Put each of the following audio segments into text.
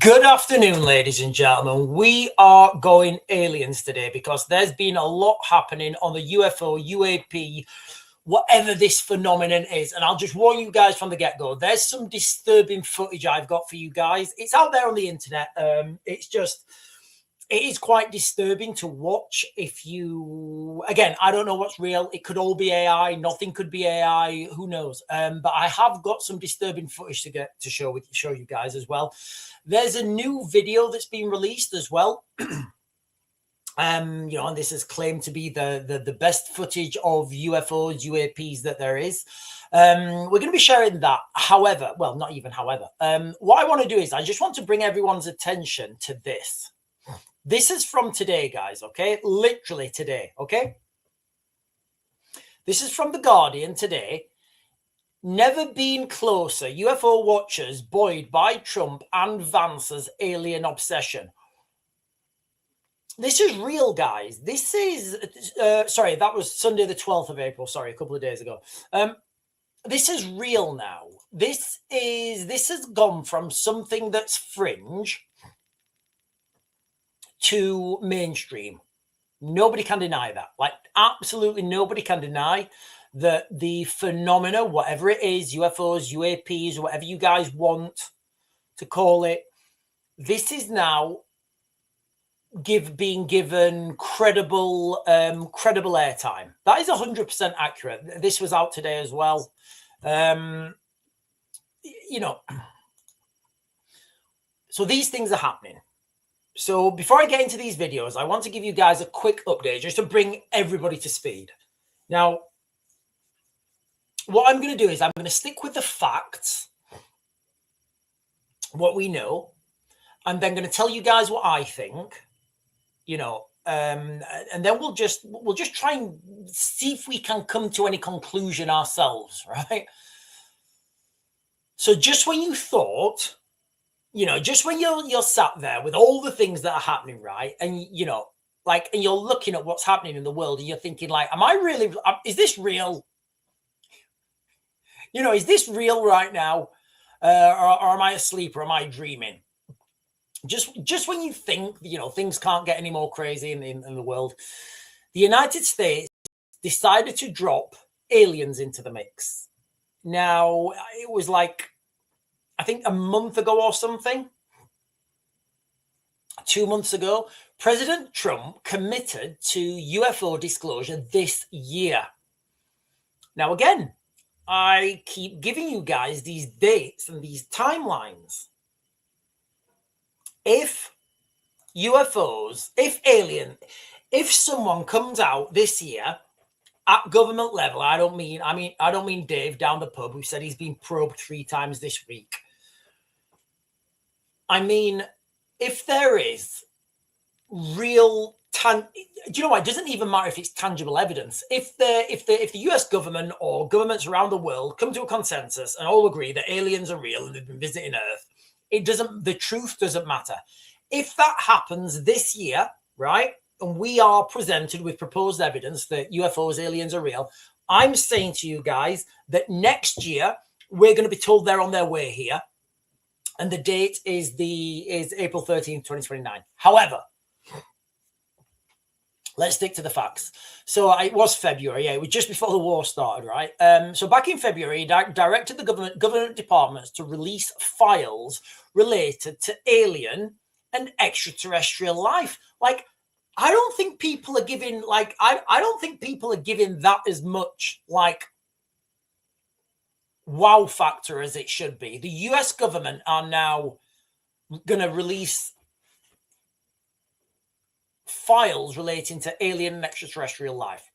Good afternoon, ladies and gentlemen. We are going aliens today because there's been a lot happening on the UFO, UAP, whatever this phenomenon is. And I'll just warn you guys from the get-go. There's some disturbing footage I've got for you guys. It's out there on the internet. It is quite disturbing to watch. Again, I don't know what's real. It could all be AI. Nothing could be AI. Who knows? But I have got some disturbing footage to show you guys as well. There's a new video that's been released as well. And this is claimed to be the best footage of UFOs, UAPs that there is. We're going to be sharing that. However, what I want to do is I just want to bring everyone's attention to this. This is from today, guys, okay? Literally today, okay? This is from The Guardian today. Never been closer. UFO watchers buoyed by Trump and Vance's alien obsession. This is real, guys. This is, sorry, that was Sunday the 12th of April. Sorry, a couple of days ago. This is real now. This has gone from something that's fringe to mainstream. Nobody can deny that. Like, absolutely nobody can deny that the phenomena, whatever it is, UFOs, UAPs, whatever you guys want to call it, this is now being given credible airtime. That is 100% accurate. This was out today as well. So these things are happening. So before I get into these videos, I want to give you guys a quick update just to bring everybody to speed. Now, what I'm going to do is I'm going to stick with the facts, what we know, and then going to tell you guys what I think, and then we'll just try and see if we can come to any conclusion ourselves, right? So just when you thought, just when you're sat there with all the things that are happening, right? And, and you're looking at what's happening in the world and you're thinking like, is this real? Is this real right now? Or am I asleep or am I dreaming? Just when you think, things can't get any more crazy in the world, the United States decided to drop aliens into the mix. Now, it was like, I think a month ago or something, 2 months ago, President Trump committed to UFO disclosure this year. Now, again, I keep giving you guys these dates and these timelines. If UFOs, if someone comes out this year at government level, I don't mean Dave down the pub who said he's been probed 3 times this week. I mean, if there is real, do you know what? It doesn't even matter if it's tangible evidence. If the US government or governments around the world come to a consensus and all agree that aliens are real and they've been visiting Earth, the truth doesn't matter. If that happens this year, right, and we are presented with proposed evidence that UFOs, aliens are real, I'm saying to you guys that next year we're going to be told they're on their way here. And the date is April 13th, 2029. However, let's stick to the facts. So it was February. Yeah, it was just before the war started, right? So back in February, he directed the government departments to release files related to alien and extraterrestrial life. Like, I don't think people are giving I don't think people are giving that as much wow factor as it should be. The US government are now going to release files relating to alien and extraterrestrial life,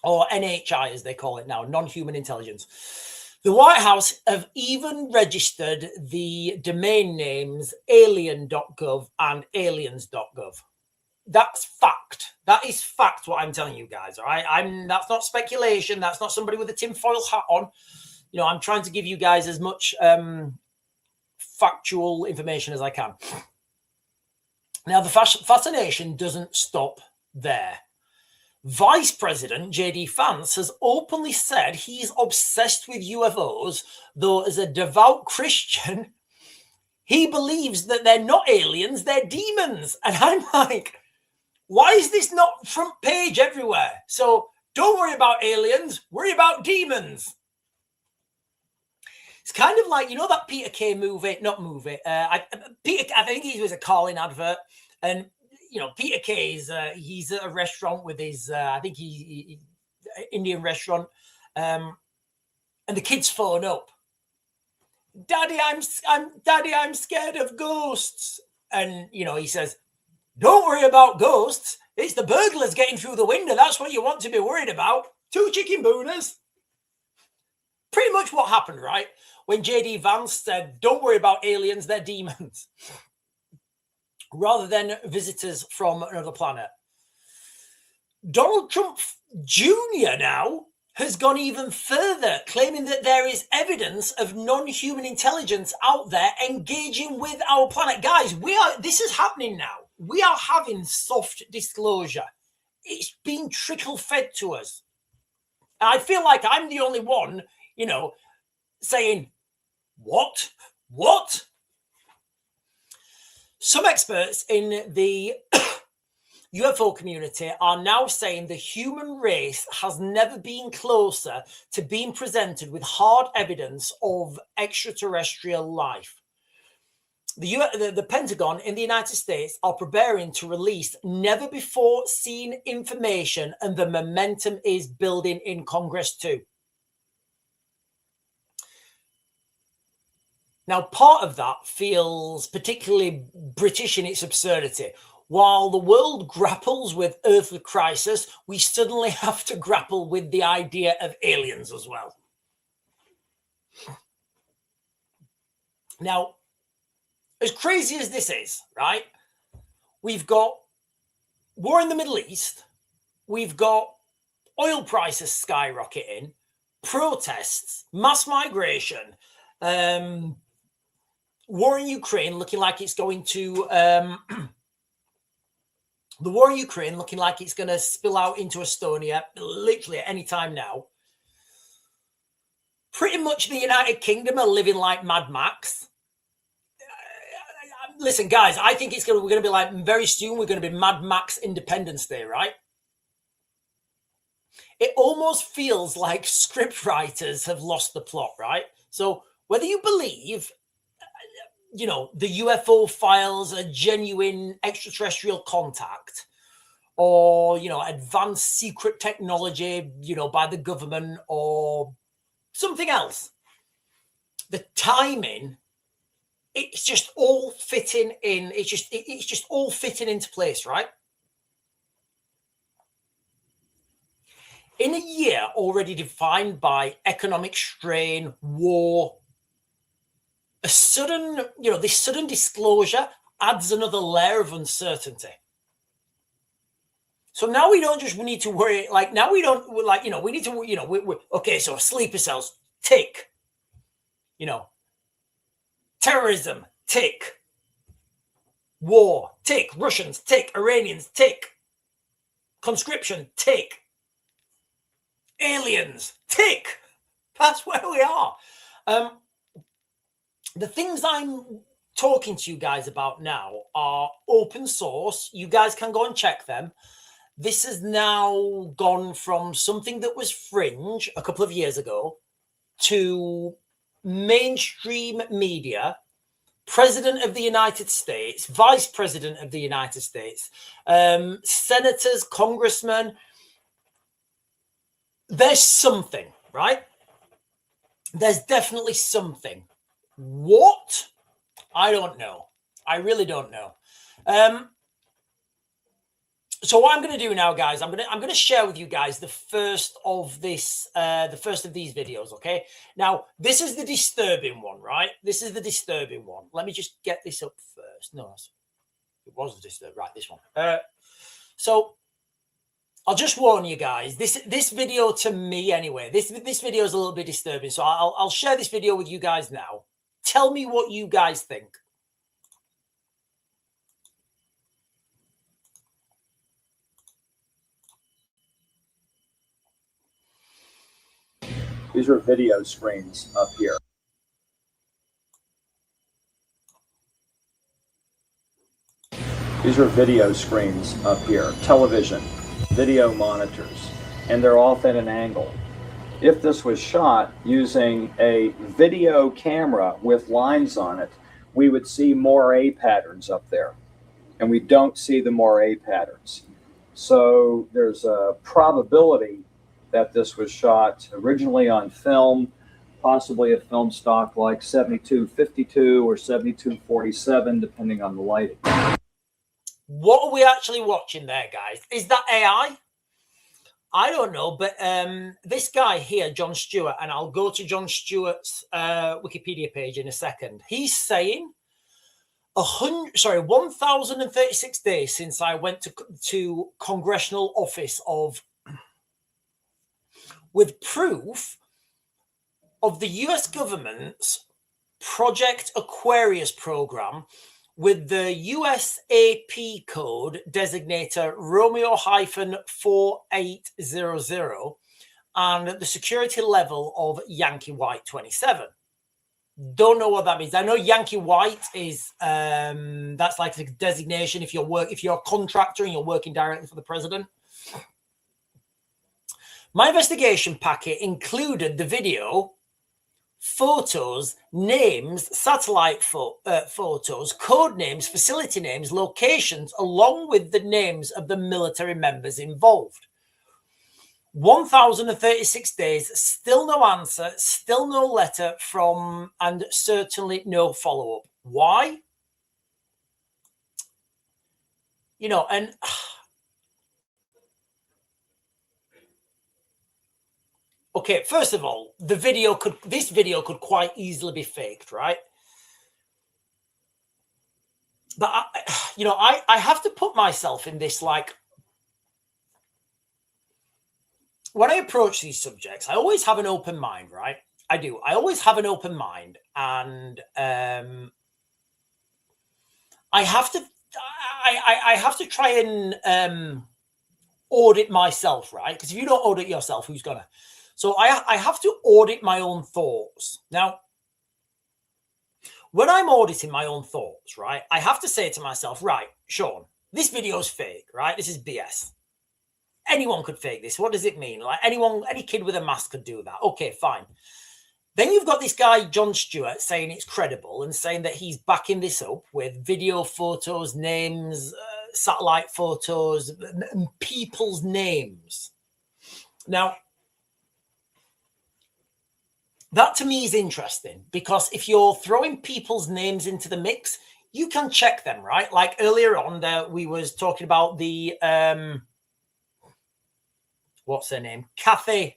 or NHI as they call it now, non-human intelligence. The White House have even registered the domain names alien.gov and aliens.gov. That's fact. That is fact, what I'm telling you guys, all right? That's not speculation. That's not somebody with a tinfoil hat on. I'm trying to give you guys as much factual information as I can. Now, the fascination doesn't stop there. Vice President J.D. Vance has openly said he's obsessed with UFOs, though as a devout Christian, He believes that they're not aliens, they're demons. And I'm like, why is this not front page everywhere? So don't worry about aliens, worry about demons. It's kind of like, you know, that Peter Kay movie, not movie. I think he was a calling advert. And, you know, Peter Kay's, he's at a restaurant with his, I think he Indian restaurant. And the kids phone up. Daddy, I'm scared of ghosts. And, you know, he says, don't worry about ghosts. It's the burglars getting through the window. That's what you want to be worried about. 2 chicken booners. Pretty much what happened, right? When J.D. Vance said, don't worry about aliens, they're demons. Rather than visitors from another planet. Donald Trump Jr. now has gone even further, claiming that there is evidence of non-human intelligence out there engaging with our planet. Guys, this is happening now. We are having soft disclosure. It's being trickle-fed to us. And I feel like I'm the only one, you know, saying, what? What? Some experts in the UFO community are now saying the human race has never been closer to being presented with hard evidence of extraterrestrial life. The Pentagon in the United States are preparing to release never before seen information, and the momentum is building in Congress too. Now, part of that feels particularly British in its absurdity. While the world grapples with earthly crisis, we suddenly have to grapple with the idea of aliens as well. Now, as crazy as this is, right? We've got war in the Middle East. We've got oil prices skyrocketing, protests, mass migration, war in Ukraine looking like it's going to... the war in Ukraine looking like it's going to spill out into Estonia literally at any time now. Pretty much the United Kingdom are living like Mad Max. Listen, guys, I think we're going to be like, very soon, we're going to be Mad Max Independence Day, right? It almost feels like script writers have lost the plot, right? So whether you believe, you know, the UFO files are genuine extraterrestrial contact, or, you know, advanced secret technology, you know, by the government, or something else, the timing, it's just all fitting in. It's just all fitting into place, right? In a year already defined by economic strain, war, this sudden disclosure adds another layer of uncertainty. So now we need to worry, like, now we don't, like, you know, we need to, you know, okay, so sleeper cells, tick. You know, terrorism, tick. War, tick. Russians, tick. Iranians, tick. Conscription, tick. Aliens, tick. That's where we are. The things I'm talking to you guys about now are open source. You guys can go and check them. This has now gone from something that was fringe a couple of years ago to mainstream media, President of the United States, Vice President of the United States, senators, congressmen. There's something, right? There's definitely something. What? I don't know. I really don't know. So what I'm going to do now, guys, I'm going to share with you guys the first of these videos. Okay. Now, this is the disturbing one, right? This is the disturbing one. Let me just get this up first. No, it was the disturbing. Right, this one. So I'll just warn you guys. This video, to me anyway, this video is a little bit disturbing. So I'll share this video with you guys now. Tell me what you guys think. These are video screens up here. These are video screens up here, television, video monitors, and they're off at an angle. If this was shot using a video camera with lines on it, we would see moire patterns up there, and we don't see the moire patterns. So there's a probability that this was shot originally on film, possibly a film stock like 7252 or 7247, depending on the lighting. What are we actually watching there, guys? Is that AI? I don't know, but this guy here, John Stewart, and I'll go to John Stewart's Wikipedia page in a second. He's saying 1,036 days since I went to congressional office with proof of the US government's Project Aquarius program with the USAP code designator Romeo-4800 and the security level of Yankee White 27. Don't know what that means. I know Yankee White is that's like the designation if you're a contractor and you're working directly for the president. My investigation packet included the video, photos, names, satellite photos, code names, facility names, locations, along with the names of the military members involved. 1,036 days, still no answer, still no letter from, and certainly no follow-up. Why? You know, and okay, first of all, this video could quite easily be faked, right? But I have to put myself in this, like, when I approach these subjects, I always have an open mind, right? I do. I always have an open mind, and I have to try and audit myself, right? Because if you don't audit yourself, who's gonna? So I have to audit my own thoughts. Now, when I'm auditing my own thoughts, right, I have to say to myself, right, Sean, this video's fake, right? This is BS. Anyone could fake this. What does it mean? Like any kid with a mask could do that. Okay, fine. Then you've got this guy, John Stewart, saying it's credible and saying that he's backing this up with video, photos, names, satellite photos, and people's names. Now, that to me is interesting because if you're throwing people's names into the mix, you can check them, right? Like earlier on there, we was talking about the, what's her name? Catherine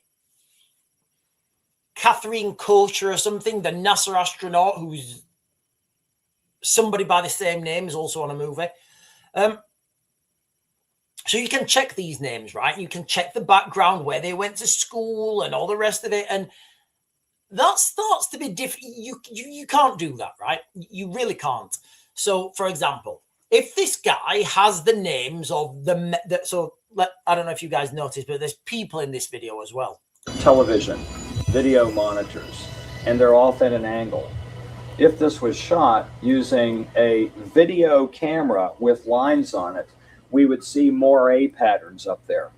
Kocher or something, the NASA astronaut who's somebody by the same name is also on a movie. So you can check these names, right? You can check the background, where they went to school and all the rest of it. And that starts to be different. You can't do that, right? You really can't. So, for example, if this guy has the names of I don't know if you guys noticed, but there's people in this video as well. Television, video monitors, and they're off at an angle. If this was shot using a video camera with lines on it, we would see moire patterns up there,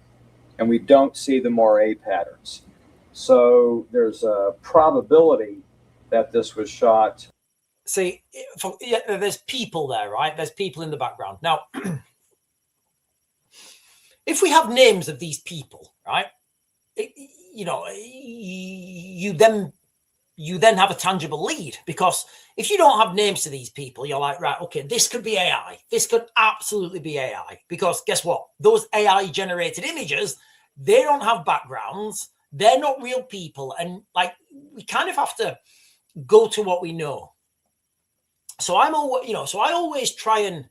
and we don't see the moire patterns. So there's a probability that this was shot. See, there's people there, right? There's people in the background. Now, if we have names of these people, right, you then have a tangible lead, because if you don't have names to these people, you're like, right, okay, this could be AI. This could absolutely be AI, because guess what? Those AI generated images, they don't have backgrounds. They're not real people. And like, we kind of have to go to what we know. So I always try and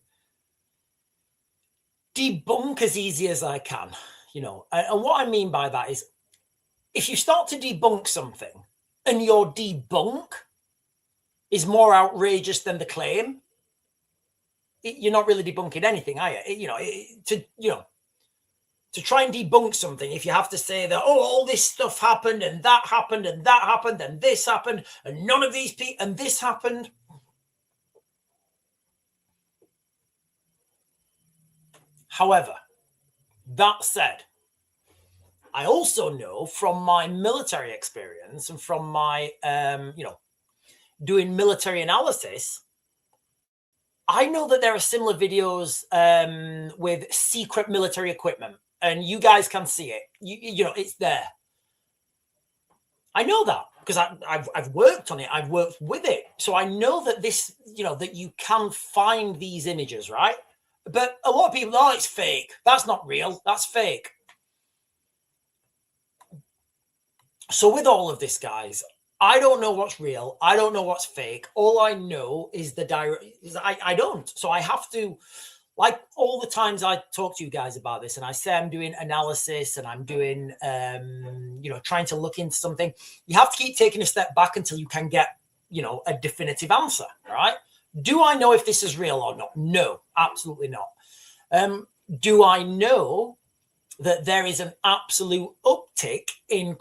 debunk as easy as I can, and what I mean by that is, if you start to debunk something and your debunk is more outrageous than the claim, you're not really debunking anything, are you? To try and debunk something, if you have to say that, oh, all this stuff happened and that happened and that happened and this happened and none of these people and this happened. However, that said, I also know from my military experience and from my, doing military analysis, I know that there are similar videos with secret military equipment, and you guys can see it. You know, it's there. I know that because I've worked on it. I've worked with it, so I know that this, you know, that you can find these images, right? But a lot of people, oh, it's fake. That's not real. That's fake. So with all of this, guys, I don't know what's real. I don't know what's fake. All I know is the direct. I don't. So I have to, like all the times I talk to you guys about this, and I say I'm doing analysis and I'm doing, trying to look into something. You have to keep taking a step back until you can get, a definitive answer. Right? Do I know if this is real or not? No, absolutely not. Do I know that there is an absolute uptick in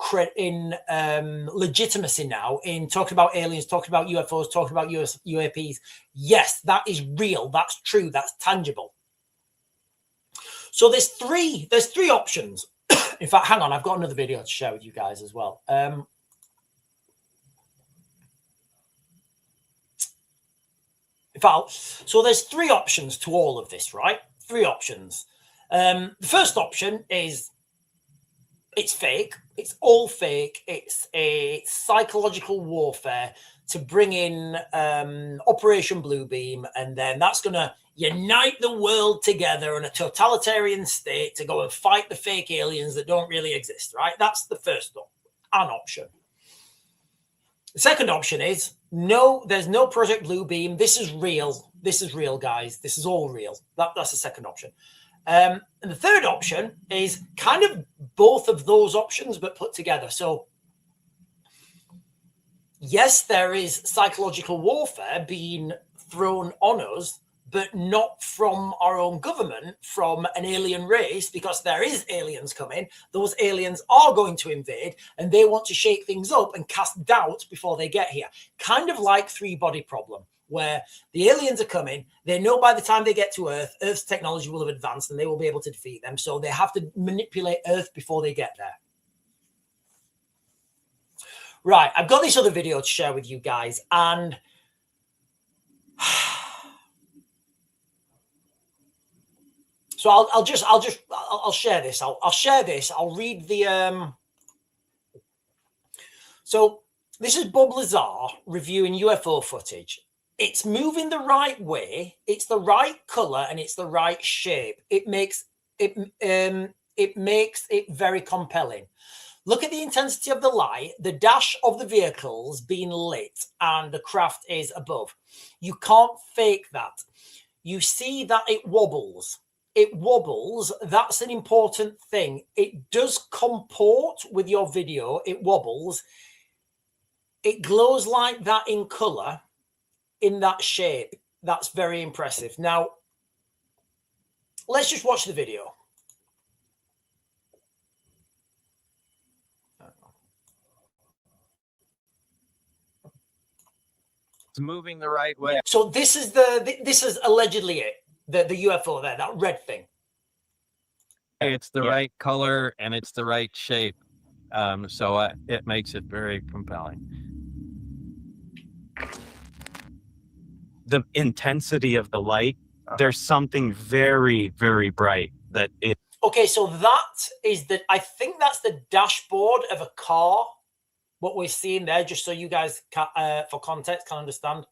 legitimacy now in talking about aliens, talking about UFOs, talking about UAPs? Yes, that is real. That's true. That's tangible. So there's three options. In fact, hang on, I've got another video to share with you guys as well. So there's three options to all of this, right? Three options. The first option is it's fake. It's all fake. It's a psychological warfare to bring in Operation Bluebeam, and then that's going to unite the world together in a totalitarian state to go and fight the fake aliens that don't really exist, right? That's the first option. The second option is no, there's no Project Bluebeam. This is real. This is real, guys. This is all real. That's the second option. And the third option is kind of both of those options, but put together. So, yes, there is psychological warfare being thrown on us, but not from our own government, from an alien race, because there is aliens coming. Those aliens are going to invade, and they want to shake things up and cast doubt before they get here. Kind of like Three-Body Problem, where the aliens are coming. They know by the time they get to Earth, Earth's technology will have advanced and they will be able to defeat them. So they have to manipulate Earth before they get there. Right, I've got this other video to share with you guys, and so I'll share this. I'll share this. I'll read the So this is Bob Lazar reviewing UFO footage. It's moving the right way, it's the right color, and it's the right shape. It makes it very compelling. Look at the intensity of the light, the dash of the vehicles being lit, and the craft is above. You can't fake that. You see that it wobbles. It wobbles. That's an important thing. It does comport with your video. It wobbles. It glows like that in color, in that shape. That's very impressive. Now, let's just watch the video. It's moving the right way. So this is allegedly it. The UFO there, that red thing. It's the right color and it's the right shape. So it makes it very compelling. The intensity of the light, there's something very, very bright that it. Okay, so I think that's the dashboard of a car. What we're seeing there, just so you guys can, for context, can understand.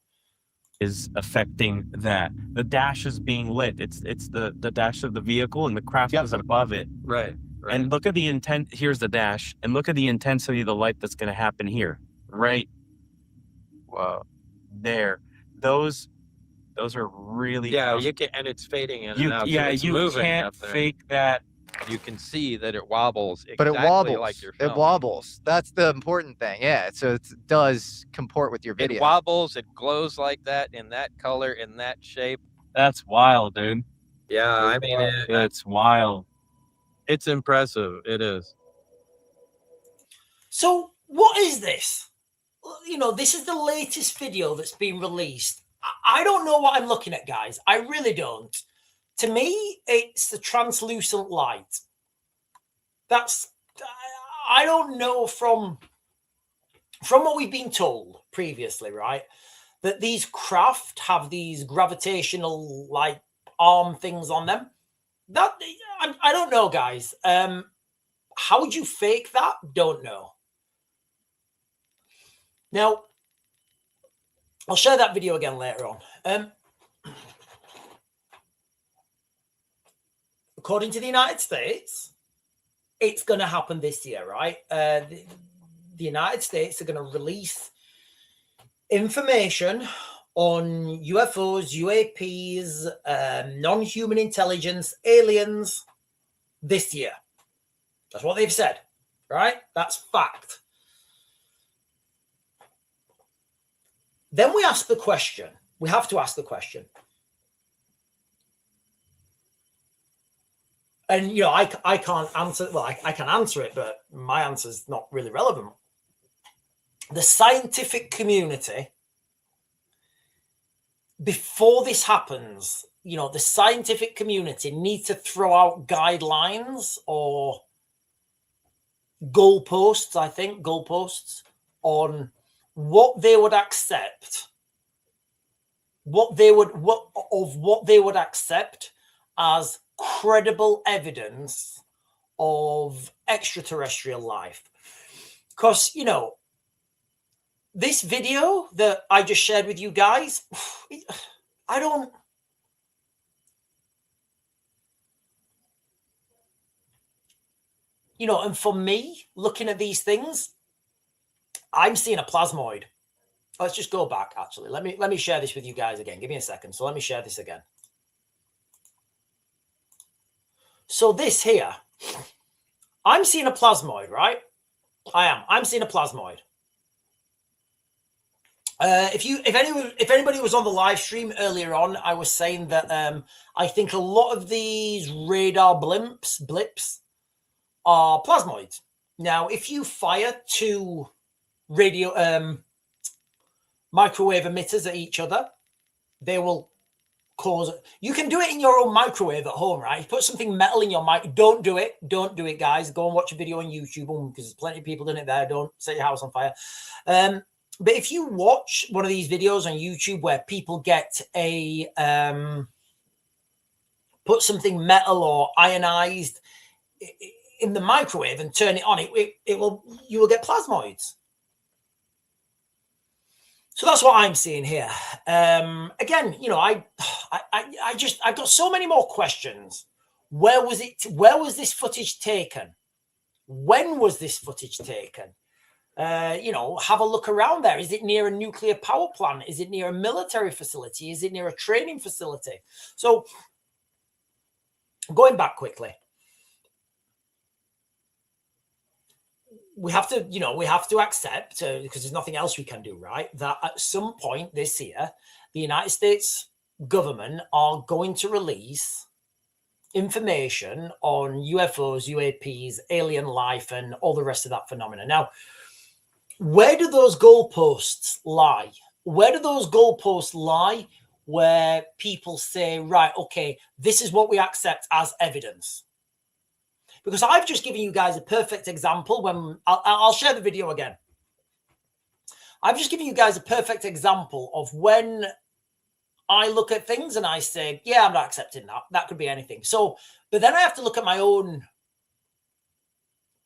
Is affecting that. The dash is being lit. It's the dash of the vehicle, and the craft is above it. Right. And look at the intent. Here's the dash, and look at the intensity of the light that's going to happen here. Right. Wow. There. Those are really. Yeah, you can, and it's fading in and out. Yeah, so it's you moving can't fake that. You can see that it wobbles. But exactly it wobbles. Like you're It filming. wobbles. That's the important thing. Yeah. So it does comport with your video. It wobbles. It glows like that in that color, in that shape. That's wild, dude. Yeah, I mean, It's wild. it's impressive. It is. So what is this? This is the latest video that's been released. I don't know what I'm looking at, guys. I really don't. to me, it's the translucent light. That's, I don't know from what we've been told previously, right? That these craft have these gravitational like arm things on them. That I don't know, guys. How would you fake that? Don't know. Now, I'll share that video again later on. According to the United States, it's going to happen this year, right? The United States are going to release information on UFOs, UAPs, non-human intelligence, aliens this year. That's what they've said, right? That's fact. Then we ask the question. We have to ask the question. And, you know, I can't answer. Well, I can answer it, but my answer is not really relevant. The scientific community, before this happens, you know, the scientific community need to throw out guidelines or goalposts, I think, goalposts on what they would accept, what they would accept as credible evidence of extraterrestrial life. Because, you know, this video that I just shared with you guys, I don't... You know, and for me, looking at these things, I'm seeing a plasmoid. Let's just go back, actually. Let me share this with you guys again. Give me a second. So let me share this again. So this here, I'm seeing a plasmoid, right? I'm seeing a plasmoid. If anybody was on the live stream earlier on, I was saying that I think a lot of these radar blips are plasmoids. Now, if you fire two radio microwave emitters at each other, they will cause... You can do it in your own microwave at home, right? You put something metal in your mic. Don't do it, guys. Go and watch a video on YouTube, because there's plenty of people doing it there. Don't set your house on fire. But if you watch one of these videos on YouTube where people get a put something metal or ionized in the microwave and turn it on, you will get plasmoids. So that's what I'm seeing here. Again, you know, I've got so many more questions. Where was this footage taken? When was this footage taken? You know, have a look around there. Is it near a nuclear power plant? Is it near a military facility? Is it near a training facility? So going back quickly, we have to accept, because there's nothing else we can do, right, that at some point this year, the United States government are going to release information on UFOs, UAPs, alien life, and all the rest of that phenomena. Now, where do those goalposts lie? Where do those goalposts lie where people say, right, okay, this is what we accept as evidence? Because I've just given you guys a perfect example when... I'll share the video again. I've just given you guys a perfect example of when I look at things and I say, yeah, I'm not accepting that. That could be anything. So, but then I have to look at my own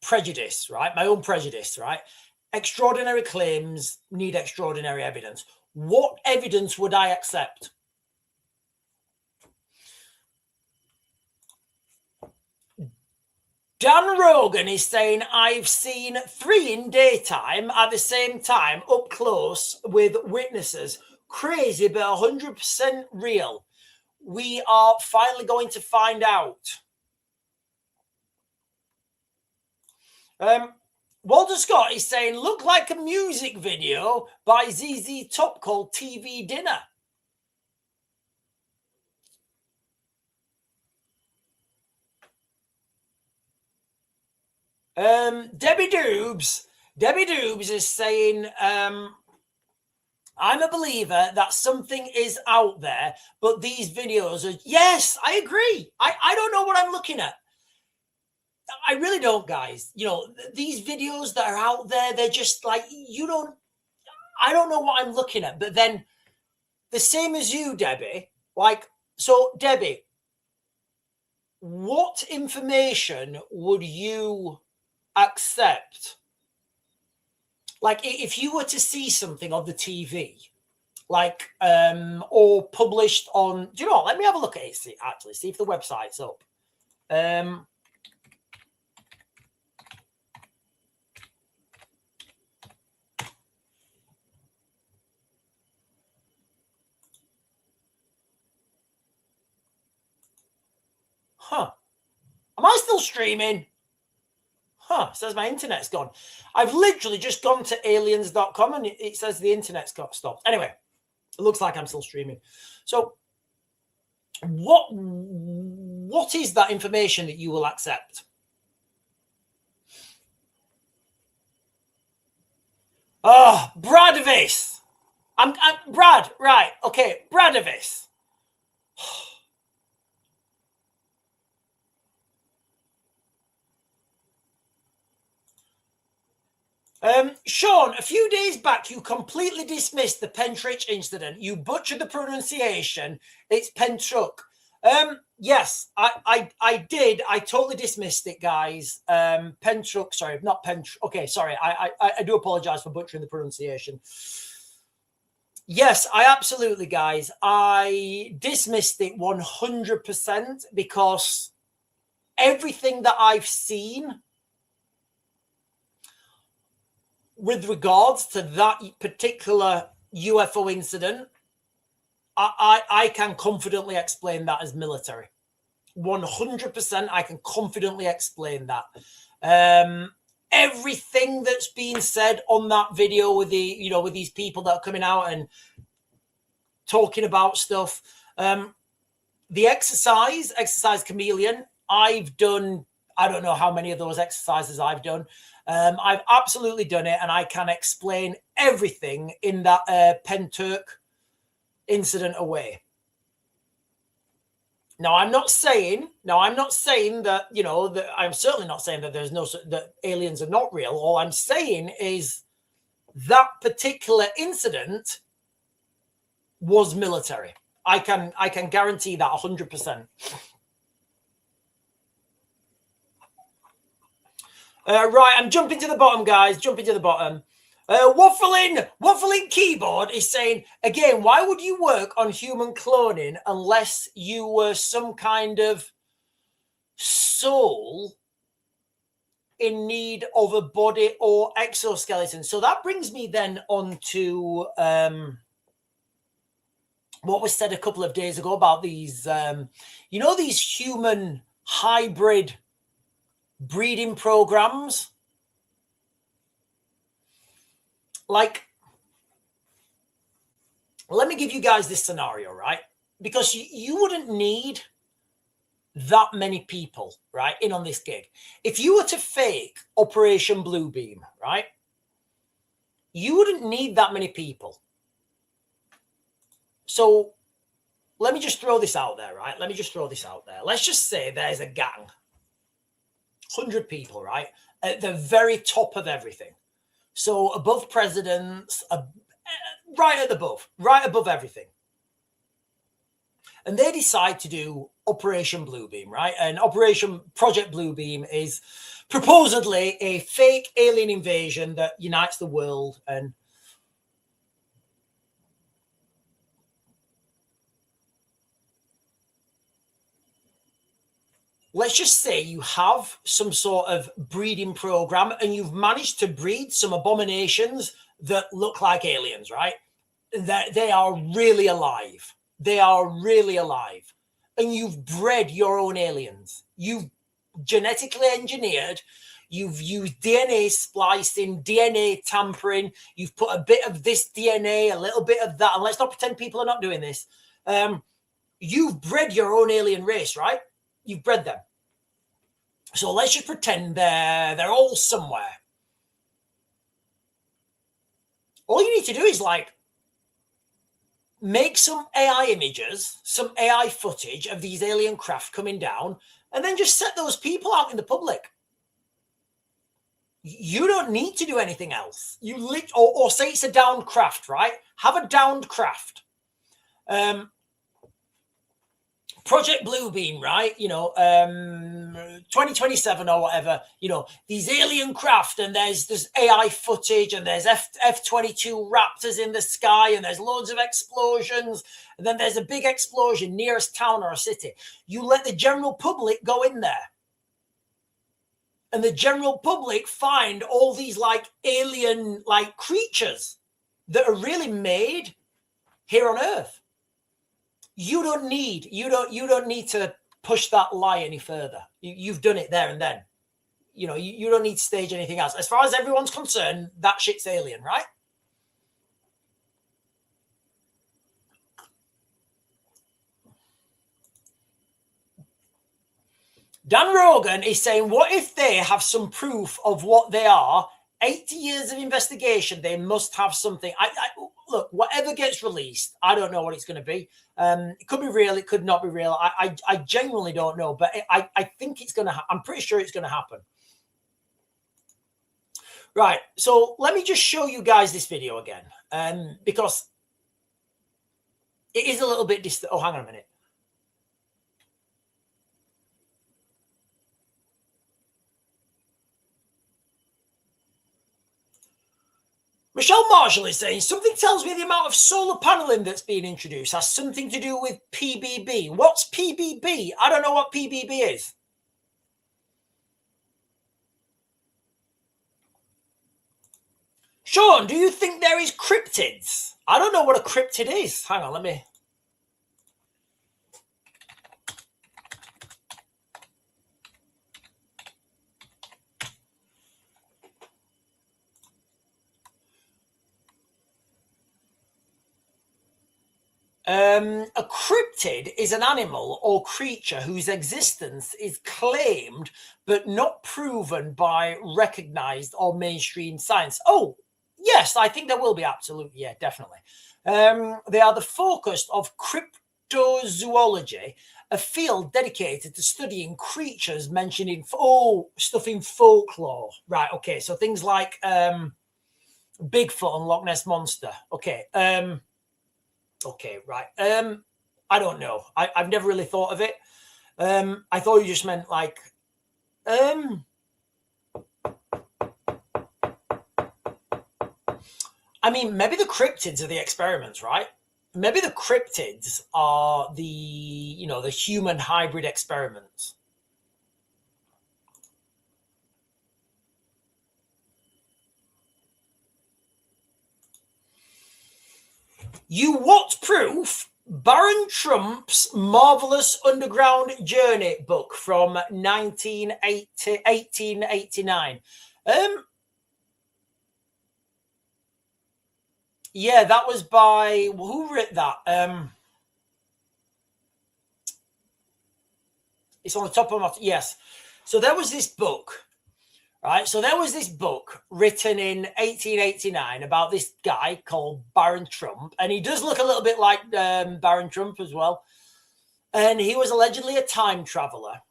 prejudice, right? My own prejudice, right? Extraordinary claims need extraordinary evidence. What evidence would I accept? Dan Rogan is saying, I've seen 3 in daytime at the same time, up close with witnesses. Crazy, but 100% real. We are finally going to find out. Walter Scott is saying, look like a music video by ZZ Top called TV Dinner. Debbie Doobs is saying, I'm a believer that something is out there, but these videos are, yes, I agree. I don't know what I'm looking at. I really don't, guys. You know, these videos that are out there, they're just like, I don't know what I'm looking at. But then the same as you, Debbie, like, so Debbie, what information would you accept? Like if you were to see something on the TV, like, or published on, do you know, let me have a look at it, see if the website's up. Huh. Am I still streaming? Huh. It says my internet's gone. I've literally just gone to aliens.com and it says the internet's got stopped. Anyway, it looks like I'm still streaming. So what is that information that you will accept? Oh, Bradavis. I'm Brad, right. Okay, Bradavis. Sean, a few days back, you completely dismissed the Pentrich incident. You butchered the pronunciation. It's Pentruck. Yes, I did. I totally dismissed it, guys. Pentruck, sorry, not Pentruck. Okay, sorry. I do apologize for butchering the pronunciation. Yes, I absolutely, guys. I dismissed it 100% because everything that I've seen with regards to that particular UFO incident, I can confidently explain that as military. 100% I can confidently explain that. Everything that's been said on that video with with these people that are coming out and talking about stuff. The exercise chameleon, I've done, I don't know how many of those exercises I've done. I've absolutely done it, and I can explain everything in that Penturk incident away. Now, I'm not saying that, that I'm certainly not saying that that aliens are not real. All I'm saying is that particular incident was military. I can guarantee that 100%. Right, I'm jumping to the bottom, guys. Jumping to the bottom. Waffling Keyboard is saying, again, why would you work on human cloning unless you were some kind of soul in need of a body or exoskeleton? So that brings me then on to what was said a couple of days ago about these, these human hybrid breeding programs. Like, let me give you guys this scenario, right? Because you wouldn't need that many people, right, in on this gig. If you were to fake Operation Bluebeam, right, you wouldn't need that many people. So let me just throw this out there, right? Let me just throw this out there. Let's just say there's a gang, 100 people, right, at the very top of everything. So above presidents, right above everything. And they decide to do Operation Bluebeam, right? And Project Bluebeam is supposedly a fake alien invasion that unites the world. And let's just say you have some sort of breeding program and you've managed to breed some abominations that look like aliens, right? That they are really alive. They are really alive. And you've bred your own aliens. You've genetically engineered. You've used DNA splicing, DNA tampering. You've put a bit of this DNA, a little bit of that. And let's not pretend people are not doing this. You've bred your own alien race, right? You've bred them. So let's just pretend they're all somewhere. All you need to do is, like, make some AI images, some AI footage of these alien craft coming down, and then just set those people out in the public. You don't need to do anything else. Or say it's a downed craft, right? Have a downed craft. Project Bluebeam, right? 2027 or whatever, these alien craft, and there's AI footage, and there's F-22 Raptors in the sky, and there's loads of explosions, and then there's a big explosion nearest town or a city. You let the general public go in there, and the general public find all these like alien like creatures that are really made here on Earth. You don't need to push that lie any further. You've done it there and then. You don't need to stage anything else. As far as everyone's concerned, that shit's alien, right? Dan Rogan is saying, what if they have some proof of what they are? 80 years of investigation, they must have something. Look, whatever gets released, I don't know what it's going to be. It could be real, it could not be real. I genuinely don't know, but I think it's going to I'm pretty sure it's going to happen. Right, so let me just show you guys this video again, because it is a little bit distant. Oh, hang on a minute. Michelle Marshall is saying, something tells me the amount of solar paneling that's being introduced has something to do with PBB. What's PBB? I don't know what PBB is. Sean, do you think there is cryptids? I don't know what a cryptid is. Hang on, let me... A cryptid is an animal or creature whose existence is claimed but not proven by recognized or mainstream science. Oh, yes, I think there will be. Absolutely. Yeah, definitely. They are the focus of cryptozoology, a field dedicated to studying creatures mentioned in stuff in folklore. Right. Okay. So things like Bigfoot and Loch Ness Monster. Okay. Okay, right. I don't know. I've never really thought of it. I thought you just meant like, I mean, maybe the cryptids are the experiments, right? Maybe the cryptids are the human hybrid experiments. You what proof? Baron Trump's Marvelous Underground Journey book from 1889. Yeah, that was by... Who wrote that? It's on the top of my... Yes. So there was this book. Right, so there was this book written in 1889 about this guy called Baron Trump, and he does look a little bit like Baron Trump as well. And he was allegedly a time traveler,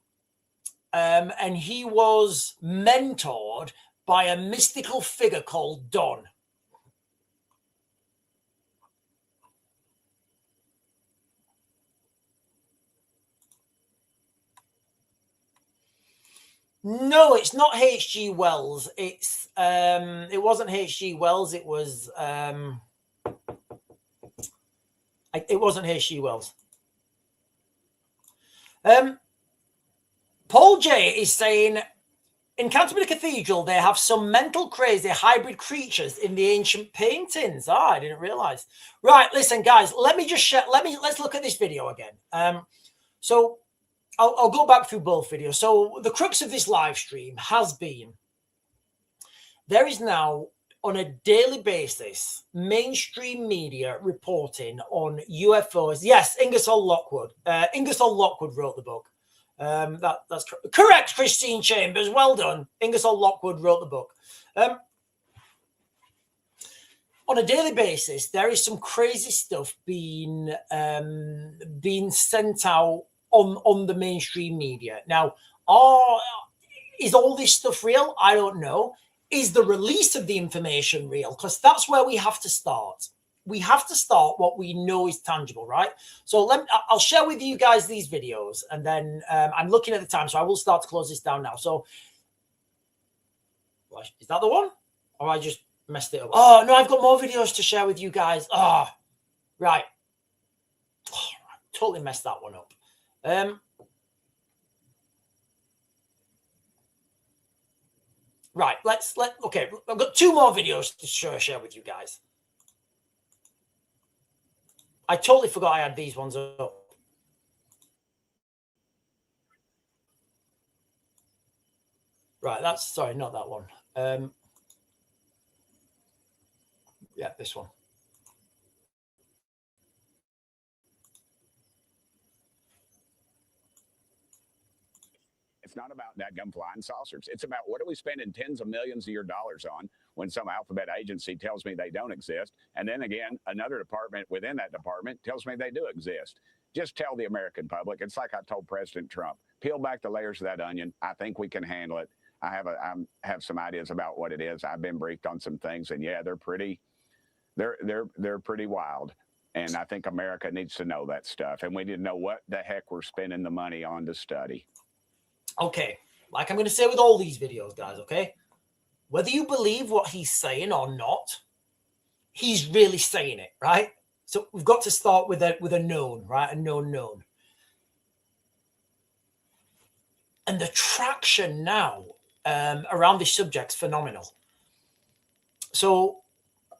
and he was mentored by a mystical figure called Don. No, it's not H.G. Wells. It's it wasn't H.G. Wells. It was it wasn't H.G. Wells. Paul J is saying, in Canterbury Cathedral, they have some mental crazy hybrid creatures in the ancient paintings. I didn't realize. Right, listen, guys, let's look at this video again. So I'll go back through both videos. So the crux of this live stream has been, there is now on a daily basis mainstream media reporting on UFOs. Yes, Ingersoll Lockwood. Ingersoll Lockwood wrote the book. That's correct, Christine Chambers. Well done. Ingersoll Lockwood wrote the book. on a daily basis, there is some crazy stuff being sent out on the mainstream media. Now, is all this stuff real? I don't know. Is the release of the information real? Because that's where we have to start. We have to start what we know is tangible, right? So I'll share with you guys these videos, and then I'm looking at the time, so I will start to close this down now. So is that the one? Or I just messed it up? Oh, no, I've got more videos to share with you guys. Oh, right. Oh, totally messed that one up. Right, okay, I've got 2 more videos to share with you guys. I totally forgot I had these ones up. Right, sorry, not that one. Yeah, this one. It's not about dadgum flying saucers. It's about what are we spending tens of millions of your dollars on when some alphabet agency tells me they don't exist. And then again, another department within that department tells me they do exist. Just tell the American public. It's like I told President Trump, peel back the layers of that onion. I think we can handle it. I have some ideas about what it is. I've been briefed on some things, and yeah, they're pretty wild. And I think America needs to know that stuff. And we need to know what the heck we're spending the money on to study. Okay, like I'm going to say with all these videos, guys, okay? Whether you believe what he's saying or not, he's really saying it, right? So we've got to start with a known, right? A known. And the traction now around this subject's phenomenal. So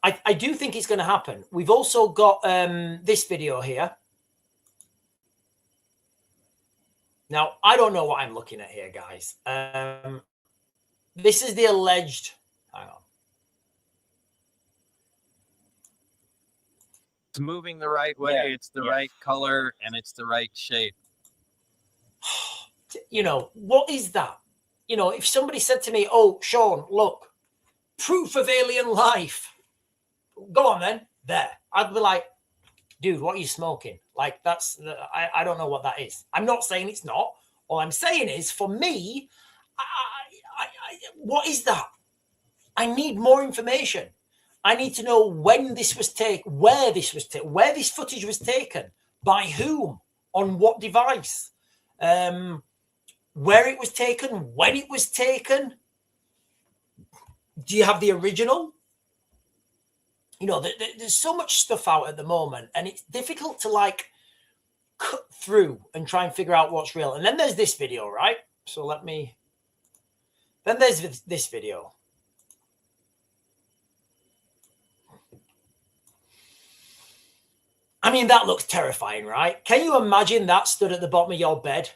I do think it's going to happen. We've also got this video here. Now, I don't know what I'm looking at here, guys. This is the alleged... Hang on. It's moving the right way. Yeah. It's the right color, and it's the right shape. You know, what is that? You know, if somebody said to me, oh, Sean, look, proof of alien life. Go on, then. There. I'd be like, dude, what are you smoking? Like, I don't know what that is. I'm not saying it's not. All I'm saying is, for me, what is that? I need more information. I need to know when this was taken, where this was taken, where this footage was taken, by whom, on what device, where it was taken, when it was taken. Do you have the original? You know, there's so much stuff out at the moment, and it's difficult to like cut through and try and figure out what's real. And then there's this video, right? So then there's this video. I mean, that looks terrifying, right? Can you imagine that stood at the bottom of your bed?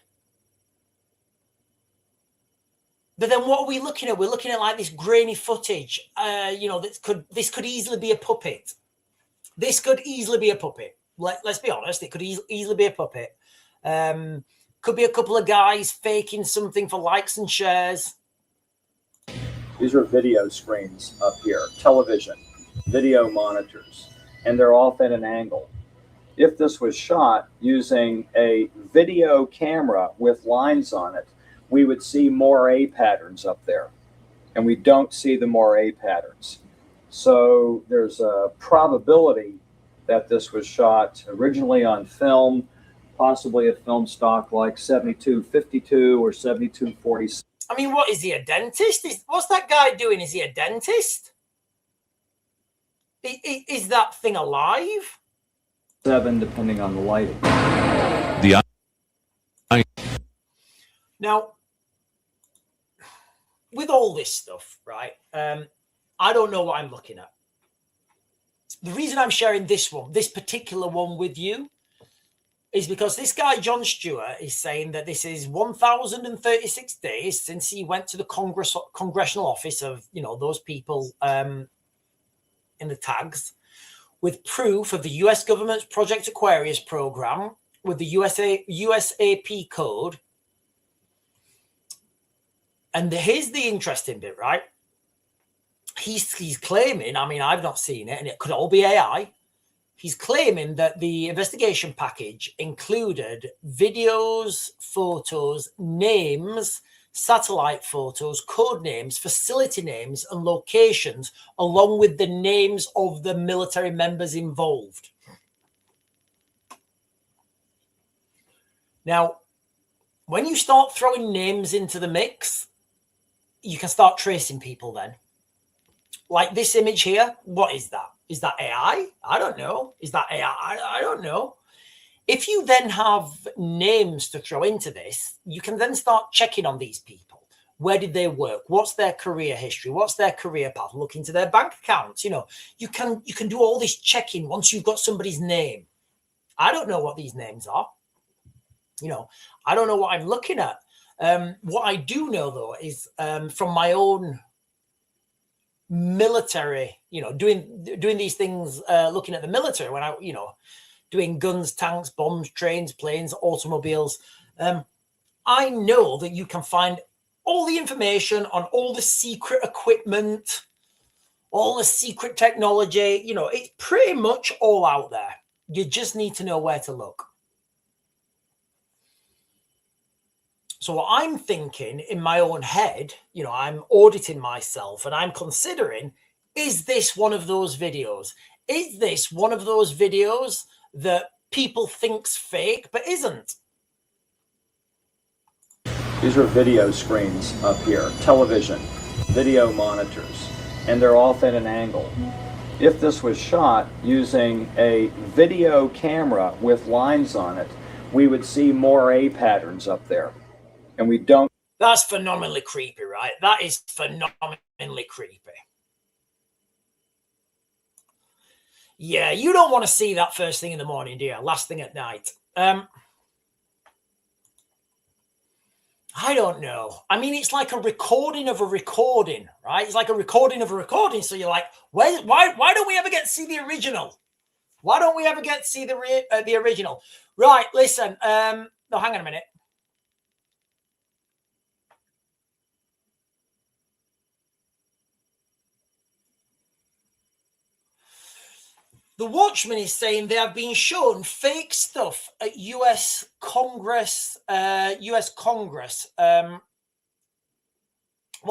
But then what are we looking at? We're looking at like this grainy footage. You know, this could easily be a puppet. This could easily be a puppet. Let's be honest. It could easily be a puppet. Could be a couple of guys faking something for likes and shares. These are video screens up here, television, video monitors, and they're off at an angle. If this was shot using a video camera with lines on it, we would see moire patterns up there, and we don't see the moire patterns. So there's a probability that this was shot originally on film, possibly a film stock like 7252 or 7246. I mean, what is he, a dentist? What's that guy doing? Is he a dentist? Is that thing alive? 7, depending on the lighting. Now, with all this stuff, right, I don't know what I'm looking at. The reason I'm sharing this particular one with you, is because this guy, John Stewart, is saying that this is 1,036 days since he went to the congressional office of, you know, those people in the tags, with proof of the US government's Project Aquarius program with the USAP code. And here's the interesting bit, right? he's claiming, I mean, I've not seen it, and it could all be AI. He's claiming that the investigation package included videos, photos, names, satellite photos, code names, facility names, and locations, along with the names of the military members involved. Now, when you start throwing names into the mix, you can start tracing people then. Like this image here, what is that? Is that AI? I don't know. Is that AI? I don't know. If you then have names to throw into this, you can then start checking on these people. Where did they work? What's their career history? What's their career path? Look into their bank accounts. You know, you can do all this checking once you've got somebody's name. I don't know what these names are. You know, I don't know what I'm looking at. What I do know, though, is from my own military, you know, doing these things, looking at the military when I, you know, doing guns, tanks, bombs, trains, planes, automobiles. I know that you can find all the information on all the secret equipment, all the secret technology. You know, it's pretty much all out there. You just need to know where to look. So what I'm thinking in my own head, you know, I'm auditing myself and I'm considering, is this one of those videos? Is this one of those videos that people think's fake but isn't? These are video screens up here, television, video monitors, and they're off at an angle. If this was shot using a video camera with lines on it, we would see more A patterns up there. And we don't. That's phenomenally creepy, right? That is phenomenally creepy. Yeah, you don't want to see that first thing in the morning, do you? Last thing at night. I don't know. I mean, it's like a recording of a recording, right? It's like a recording of a recording. So you're like, why don't we ever get to see the original? Why don't we ever get to see the original? Right, listen. No, hang on a minute. The Watchman is saying they have been shown fake stuff at US Congress. Well,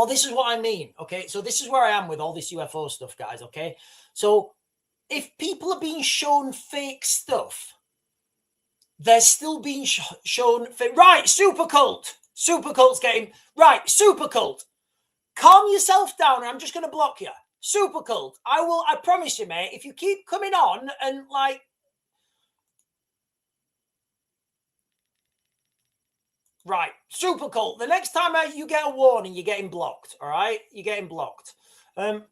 this is what I mean. Okay, so this is where I am with all this UFO stuff, guys. Okay, so if people are being shown fake stuff, they're still being shown fake. Right, super cult's getting right. Super cult, calm yourself down. I'm just going to block you. Super cult. I promise you, mate, if you keep coming on and like, right, super cult. The next time you get a warning, you're getting blocked. All right, you're getting blocked. But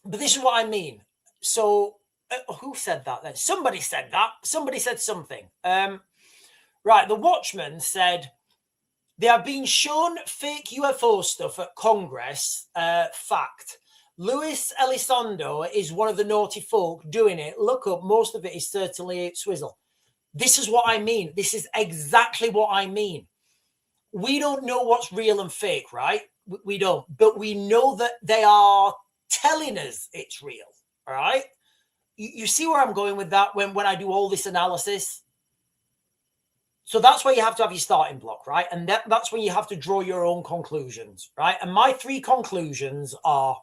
this is what I mean. So, who said that then? Somebody said that. Somebody said something. Right, the Watchman said, they have been shown fake UFO stuff at Congress. Fact. Luis Elizondo is one of the naughty folk doing it. Look up. Most of it is certainly swizzle. This is what I mean. This is exactly what I mean. We don't know what's real and fake, right? We don't. But we know that they are telling us it's real, all right? You see where I'm going with that when I do all this analysis? So that's where you have to have your starting block, right? And that's when you have to draw your own conclusions, right? And my three conclusions are,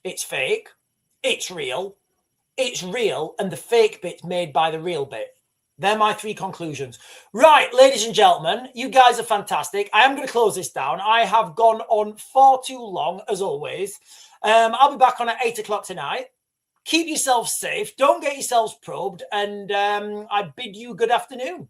it's fake, it's real, and the fake bit's made by the real bit. They're my three conclusions. Right, ladies and gentlemen, you guys are fantastic. I am going to close this down. I have gone on far too long, as always. I'll be back on at 8 o'clock tonight. Keep yourselves safe. Don't get yourselves probed. And I bid you good afternoon.